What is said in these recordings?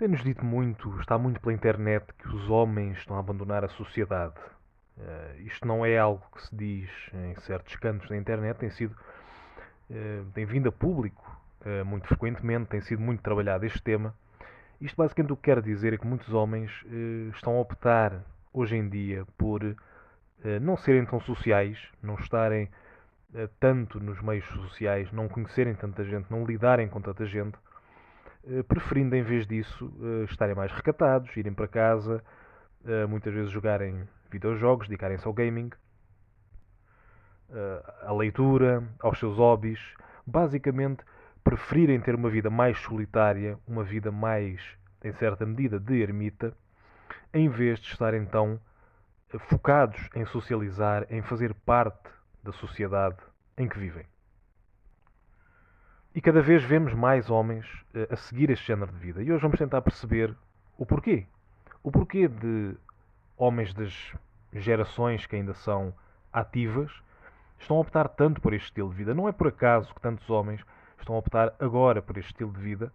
Tem-nos dito muito, está muito pela internet, que os homens estão a abandonar a sociedade. Isto não é algo que se diz em certos cantos da internet, tem vindo a público muito frequentemente, tem sido muito trabalhado este tema. Isto basicamente o que quer dizer é que muitos homens estão a optar hoje em dia por não serem tão sociais, não estarem tanto nos meios sociais, não conhecerem tanta gente, não lidarem com tanta gente, preferindo em vez disso estarem mais recatados, irem para casa, muitas vezes jogarem videojogos, dedicarem-se ao gaming, à leitura, aos seus hobbies, basicamente preferirem ter uma vida mais solitária, uma vida mais, em certa medida, de ermita, em vez de estarem tão focados em socializar, em fazer parte da sociedade em que vivem. E cada vez vemos mais homens a seguir este género de vida. E hoje vamos tentar perceber o porquê. O porquê de homens das gerações que ainda são ativas estão a optar tanto por este estilo de vida. Não é por acaso que tantos homens estão a optar agora por este estilo de vida,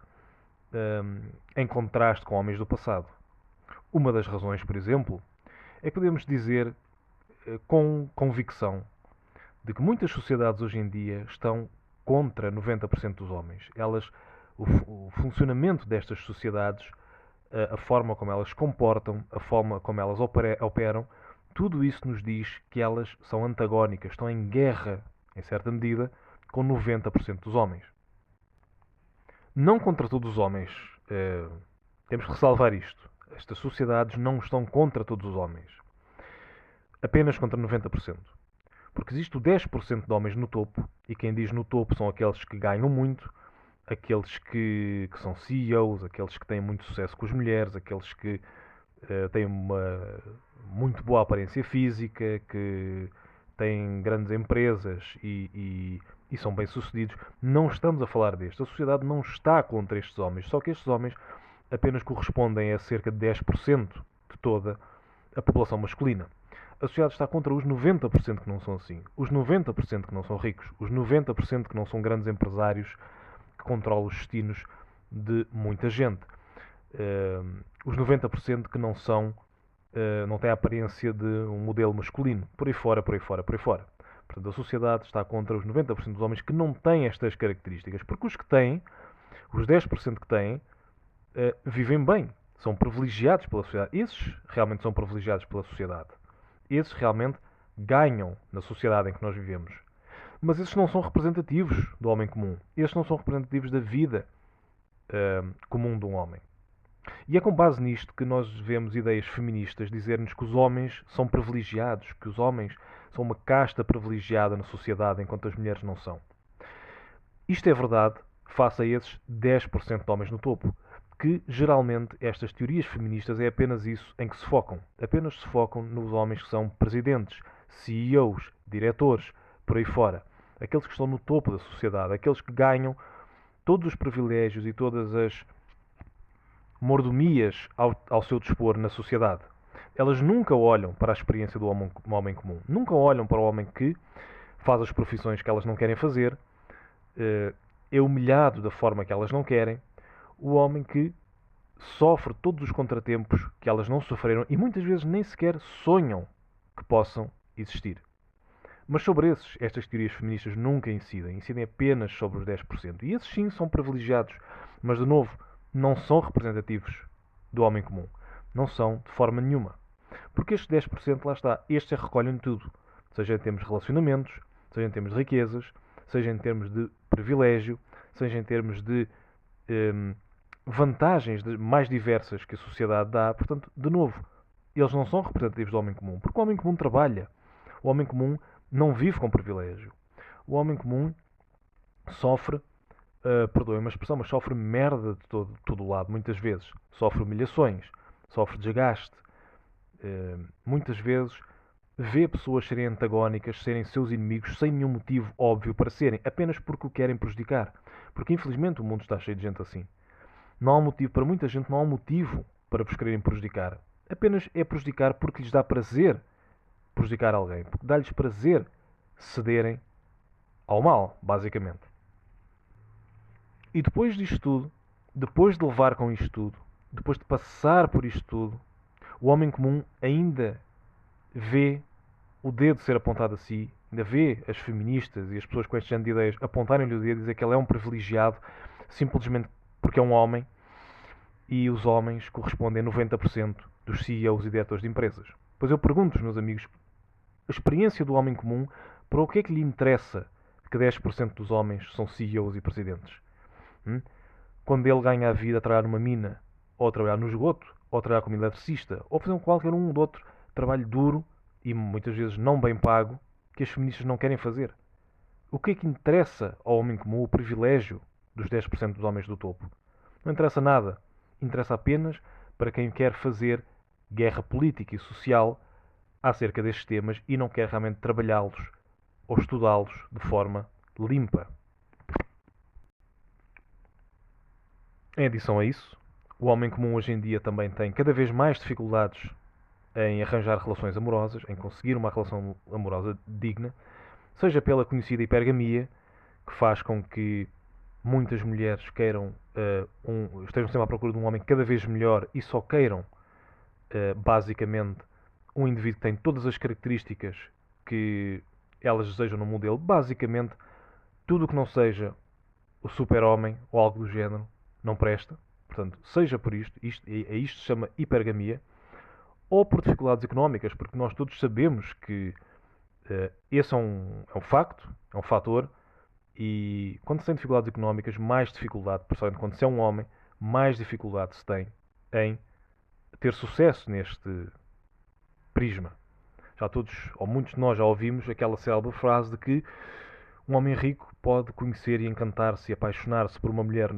em contraste com homens do passado. Uma das razões, por exemplo, é que podemos dizer com convicção de que muitas sociedades hoje em dia estão contra 90% dos homens. O funcionamento destas sociedades, a forma como elas se comportam, a forma como elas operam, tudo isso nos diz que elas são antagónicas, estão em guerra, em certa medida, com 90% dos homens. Não contra todos os homens. Temos que ressalvar isto. Estas sociedades não estão contra todos os homens. Apenas contra 90%. Porque existe o 10% de homens no topo, e quem diz no topo são aqueles que ganham muito, aqueles que são CEOs, aqueles que têm muito sucesso com as mulheres, aqueles que têm uma muito boa aparência física, que têm grandes empresas e são bem-sucedidos. Não estamos a falar destes. A sociedade não está contra estes homens, só que estes homens apenas correspondem a cerca de 10% de toda a população masculina. A sociedade está contra os 90% que não são assim. Os 90% que não são ricos. Os 90% que não são grandes empresários que controlam os destinos de muita gente. Os 90% que não têm a aparência de um modelo masculino. Por aí fora, por aí fora, por aí fora. Portanto, a sociedade está contra os 90% dos homens que não têm estas características. Porque os que têm, os 10% que têm, vivem bem. São privilegiados pela sociedade. Esses realmente são privilegiados pela sociedade. Esses realmente ganham na sociedade em que nós vivemos. Mas esses não são representativos do homem comum. Esses não são representativos da vida comum de um homem. E é com base nisto que nós vemos ideias feministas dizer-nos que os homens são privilegiados, que os homens são uma casta privilegiada na sociedade, enquanto as mulheres não são. Isto é verdade face a esses 10% de homens no topo, que geralmente estas teorias feministas é apenas isso em que se focam. Apenas se focam nos homens que são presidentes, CEOs, diretores, por aí fora. Aqueles que estão no topo da sociedade, aqueles que ganham todos os privilégios e todas as mordomias ao seu dispor na sociedade. Elas nunca olham para a experiência do homem comum. Nunca olham para o homem que faz as profissões que elas não querem fazer, é humilhado da forma que elas não querem, o homem que sofre todos os contratempos que elas não sofreram e muitas vezes nem sequer sonham que possam existir. Mas sobre esses, estas teorias feministas nunca incidem apenas sobre os 10%. E esses sim são privilegiados, mas de novo, não são representativos do homem comum. Não são de forma nenhuma. Porque estes 10%, lá está, estes recolhem tudo. Seja em termos de relacionamentos, seja em termos de riquezas, seja em termos de privilégio, seja em termos de vantagens mais diversas que a sociedade dá. Portanto, de novo, eles não são representativos do homem comum. Porque o homem comum trabalha. O homem comum não vive com privilégio. O homem comum sofre, perdoem-me a expressão, mas sofre merda de todo o lado, muitas vezes. Sofre humilhações, sofre desgaste. Muitas vezes vê pessoas serem antagónicas, serem seus inimigos, sem nenhum motivo óbvio para serem, apenas porque o querem prejudicar. Porque infelizmente o mundo está cheio de gente assim. Não há motivo, para muita gente não há motivo para vos quererem prejudicar. Apenas é prejudicar porque lhes dá prazer prejudicar alguém. Porque dá-lhes prazer cederem ao mal, basicamente. E depois disto tudo, depois de levar com isto tudo, depois de passar por isto tudo, o homem comum ainda vê o dedo ser apontado a si, ainda vê as feministas e as pessoas com este género de ideias apontarem-lhe o dedo e dizer que ele é um privilegiado simplesmente porque é um homem, e os homens correspondem a 90% dos CEOs e diretores de empresas. Pois eu pergunto, meus amigos, a experiência do homem comum, para o que é que lhe interessa que 10% dos homens são CEOs e presidentes? Quando ele ganha a vida a trabalhar numa mina, ou a trabalhar no esgoto, ou a trabalhar como eletricista, ou fazer qualquer um ou outro trabalho duro e muitas vezes não bem pago que as feministas não querem fazer. O que é que interessa ao homem comum o privilégio dos 10% dos homens do topo? Não interessa nada. Interessa apenas para quem quer fazer guerra política e social acerca destes temas e não quer realmente trabalhá-los ou estudá-los de forma limpa. Em adição a isso, o homem comum hoje em dia também tem cada vez mais dificuldades em arranjar relações amorosas, em conseguir uma relação amorosa digna, seja pela conhecida hipergamia, que faz com que muitas mulheres queiram estejam sempre à procura de um homem cada vez melhor e só queiram basicamente um indivíduo que tem todas as características que elas desejam no modelo. Basicamente, tudo o que não seja o super-homem ou algo do género não presta. Portanto, seja por isto se chama hipergamia, ou por dificuldades económicas, porque nós todos sabemos que esse é um facto, é um fator, e quando se tem dificuldades económicas, mais dificuldade, principalmente quando se é um homem, mais dificuldade se tem em ter sucesso neste prisma. Já todos, ou muitos de nós já ouvimos aquela célebre frase de que um homem rico pode conhecer e encantar-se e apaixonar-se por uma mulher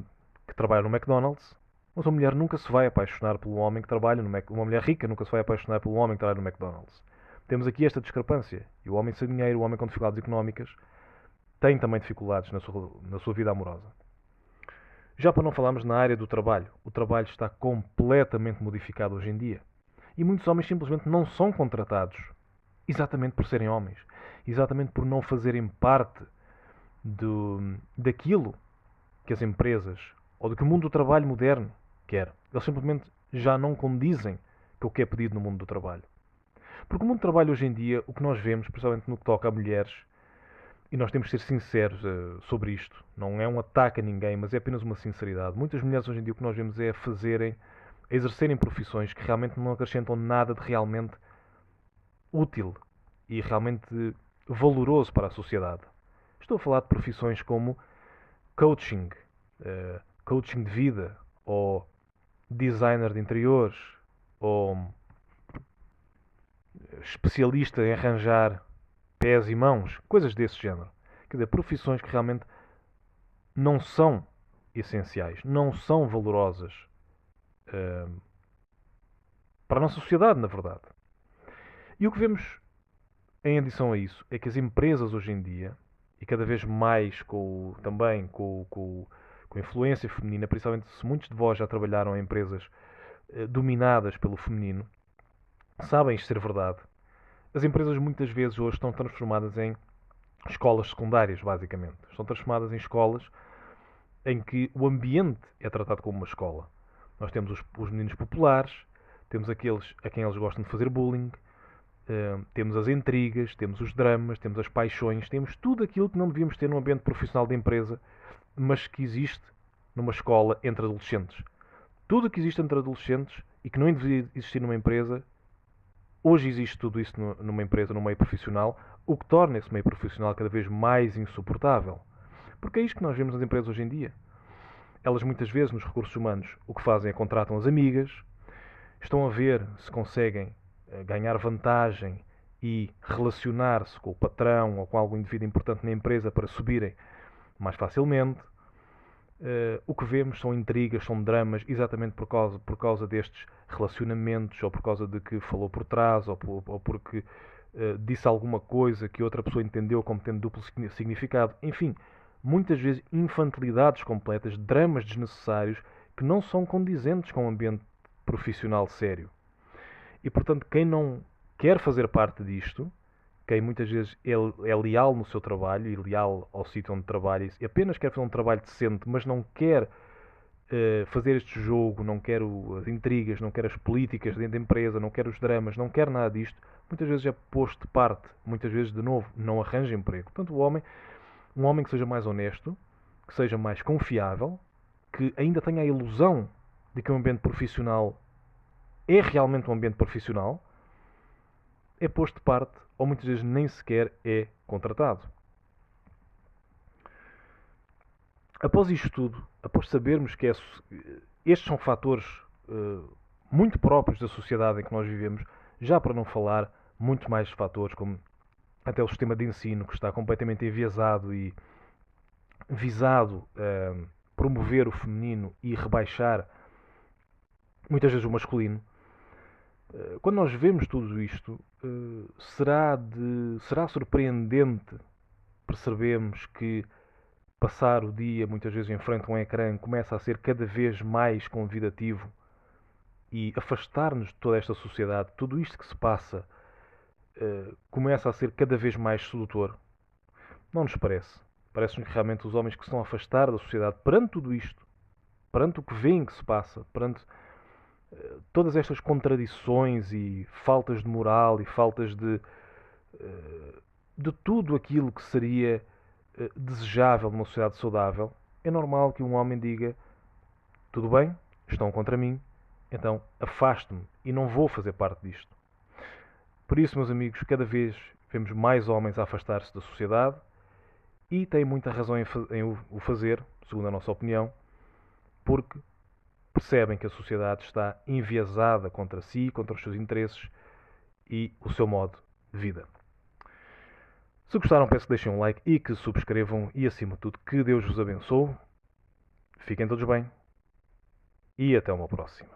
que trabalha no McDonald's, mas uma mulher nunca se vai apaixonar pelo homem que trabalha no McDonald's. Uma mulher rica nunca se vai apaixonar pelo homem que trabalha no McDonald's. Temos aqui esta discrepância. E o homem sem dinheiro, o homem com dificuldades económicas, tem também dificuldades na sua vida amorosa. Já para não falarmos na área do trabalho. O trabalho está completamente modificado hoje em dia. E muitos homens simplesmente não são contratados exatamente por serem homens. Exatamente por não fazerem parte daquilo que as empresas ou do que o mundo do trabalho moderno quer. Eles simplesmente já não condizem com o que é pedido no mundo do trabalho. Porque o mundo do trabalho hoje em dia, o que nós vemos, principalmente no que toca a mulheres, e nós temos de ser sinceros sobre isto, não é um ataque a ninguém, mas é apenas uma sinceridade. Muitas mulheres hoje em dia o que nós vemos é exercerem profissões que realmente não acrescentam nada de realmente útil e realmente valoroso para a sociedade. Estou a falar de profissões como coaching, coaching de vida, ou designer de interiores, ou especialista em arranjar pés e mãos, coisas desse género. Quer dizer, profissões que realmente não são essenciais, não são valorosas para a nossa sociedade, na verdade. E o que vemos em adição a isso é que as empresas hoje em dia, e cada vez mais também com a influência feminina, principalmente se muitos de vós já trabalharam em empresas dominadas pelo feminino, sabem isto ser verdade. As empresas muitas vezes hoje estão transformadas em escolas secundárias, basicamente. Estão transformadas em escolas em que o ambiente é tratado como uma escola. Nós temos os meninos populares, temos aqueles a quem eles gostam de fazer bullying, temos as intrigas, temos os dramas, temos as paixões, temos tudo aquilo que não devíamos ter num ambiente profissional de empresa, mas que existe numa escola entre adolescentes. Tudo o que existe entre adolescentes e que não deveria existir numa empresa, hoje existe tudo isso numa empresa, num meio profissional, o que torna esse meio profissional cada vez mais insuportável. Porque é isto que nós vemos nas empresas hoje em dia. Elas muitas vezes, nos recursos humanos, o que fazem é contratam as amigas, estão a ver se conseguem ganhar vantagem e relacionar-se com o patrão ou com algum indivíduo importante na empresa para subirem mais facilmente. O que vemos são intrigas, são dramas, exatamente por causa destes relacionamentos, ou por causa de que falou por trás, ou porque disse alguma coisa que outra pessoa entendeu como tendo duplo significado. Enfim, muitas vezes infantilidades completas, dramas desnecessários que não são condizentes com um ambiente profissional sério. E, portanto, quem não quer fazer parte disto, quem muitas vezes é leal no seu trabalho e leal ao sítio onde trabalha e apenas quer fazer um trabalho decente, mas não quer fazer este jogo, não quero as intrigas, não quero as políticas dentro da empresa, não quero os dramas, não quero nada disto, muitas vezes é posto de parte, muitas vezes, de novo, não arranja emprego. Portanto, um homem que seja mais honesto, que seja mais confiável, que ainda tenha a ilusão de que o ambiente profissional é realmente um ambiente profissional, é posto de parte ou muitas vezes nem sequer é contratado. Após isto tudo, após sabermos que estes são fatores muito próprios da sociedade em que nós vivemos, já para não falar muito mais fatores como até o sistema de ensino que está completamente enviesado e visado a promover o feminino e rebaixar muitas vezes o masculino. Quando nós vemos tudo isto, será surpreendente percebermos que passar o dia muitas vezes em frente a um ecrã começa a ser cada vez mais convidativo e afastar-nos de toda esta sociedade, tudo isto que se passa começa a ser cada vez mais sedutor. Não nos parece? Parece-nos que realmente os homens que se estão a afastar da sociedade perante tudo isto, perante o que veem que se passa, perante todas estas contradições e faltas de moral e faltas de tudo aquilo que seria desejável numa sociedade saudável, é normal que um homem diga: tudo bem, estão contra mim, então afasto-me e não vou fazer parte disto. Por isso, meus amigos, cada vez vemos mais homens a afastar-se da sociedade e têm muita razão em o fazer, segundo a nossa opinião, porque percebem que a sociedade está enviesada contra si, contra os seus interesses e o seu modo de vida. Se gostaram, peço que deixem um like e que subscrevam e, acima de tudo, que Deus vos abençoe. Fiquem todos bem e até uma próxima.